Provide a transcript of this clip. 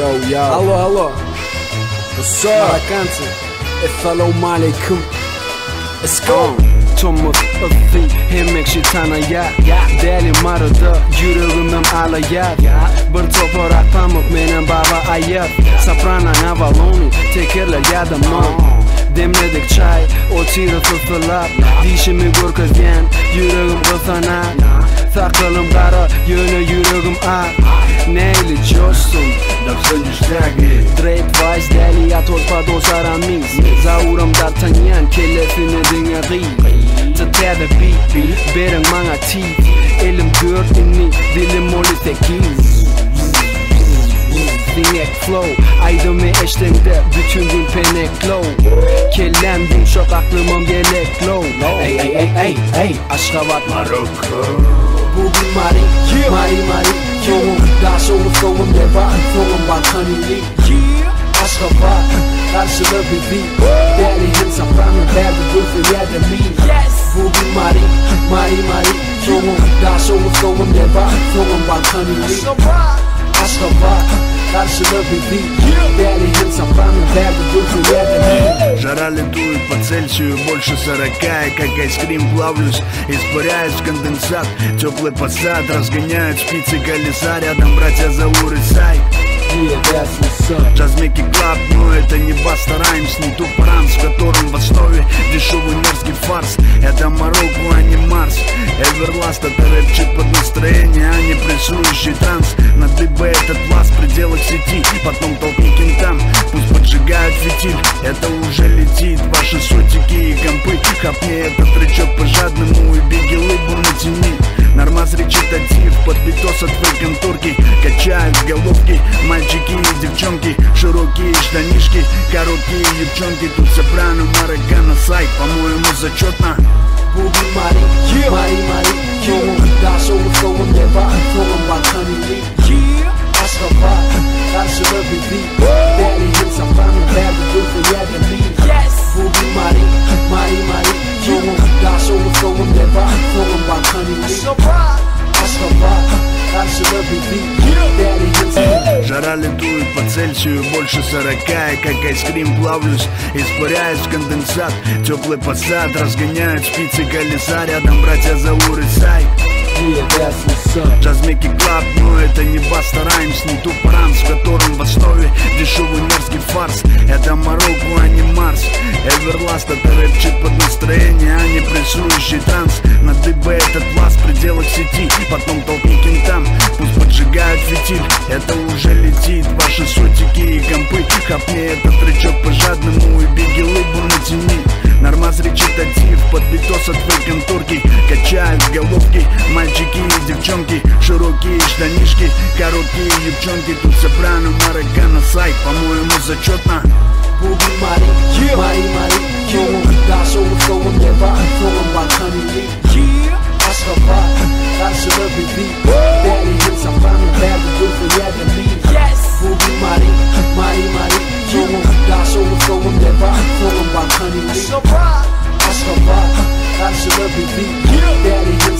Yo. Алло. Марокканцы. Assalamu alaikum. Let's go. Tomuk ıffi hemmek şeytana ya Deli marıda yüreğimim alayat Bir toparak pamuk menen baba ayat Soprano Navaloni tekerler yadamam Demledik çay o tiri fıfırlap Dişimi görkezgen yüreğim kıfana Takılım kara yöne yüreğim ak Neyli coşsun Да все ништяги. Дрейк вайс дели я тот подос арамис Заурам D'Artagnan kellefini dinge ri Tətədə beat Bereng mga teeth Elim gör inni dilim oli tekiz Dingek flow Aydımı eşliğinde bütün gün penek glow Kellem yumuşak aklımım yelek glow Ey Aşkabat Marokko. Bugün Mari Yoğun daha sonra flow'um devam Flow'um balkanili Aşkabat karşılığı bir beat Değerli hem soprano değerli gülfü yerde mi Bugün Mari Yoğun daha sonra flow'um devam Flow'um balkanili Aşkabat karşılığı bir beat Değerli hem soprano değerli gülfü yerde mi Жара летует по Цельсию больше 40. И как айскрим плавлюсь, испаряюсь в конденсат. Теплый посад разгоняют спицы колеса. Рядом братья Заур и Сай. Джазмеки клаб, но это не Баста Раймс, не тупоранс, в котором в основе дешевый мерзкий фарс. Это Марокко, а не Марс. Эверласт — это рэпчик под настроение, а не прессующий транс. На ДБ этот пласт в пределах сети, потом толкни кентам, пусть поджигают фитиль. Это уже летит, ваши сотики и компы. Хапни этот тречок по-жадному и беги лыбу натяни. Нормаз речитатив, под битос от твоей конторки. Качают головки, мальчики и девчонки. Широкие штанишки, короткие девчонки. Тут сопрано, Мароккано, сайт, по-моему, зачетно. Bugün Mari Yoğun daha sonra flow'um devam Flow'um balkanili Aşkabat karşılığı bir beat Değerli hem soprano değerli gülfü yerde mi Bugün Mari Yoğun daha sonra flow'um devam Flow'um balkanili Aşkabat karşılığı bir beat Değerli hem soprano Жара летует по Цельсию больше 40. И как айскрим плавлюсь, испаряюсь в конденсат. Теплый посад разгоняют спицы колеса. Рядом братья Заур и Сай. Джазмеки клаб, но это не Баста Раймс, не тупоранс, в котором в основе дешевый мерзкий фарс. Это Марокко, а не Марс. Эверласт — это рэпчик под настроение, а не прессующий транс. На ДБ этот пласт в пределах сети, потом толкни кентам, пусть поджигают фитиль. Это уже летит, ваши сотики и компы. Хапни этот тречок по-жадному и беги лыбу натяни. Нормаз речитатив, под битос от твоей конторки. Качают головки, мальчики и девчонки. Широкие штанишки, короткие девчонки. Тут сопрано, Мароккано, сайт, по-моему, зачетно. Bugün Mari Yoğun daha sonra flow'um devam Flow'um balkanili Aşkabat karşılığı bir beat Değerli hem soprano değerli gülfü yerde mi Bugün Mari Yoğun daha sonra flow'um devam Flow'um balkanili Aşkabat karşılığı bir beat Değerli hem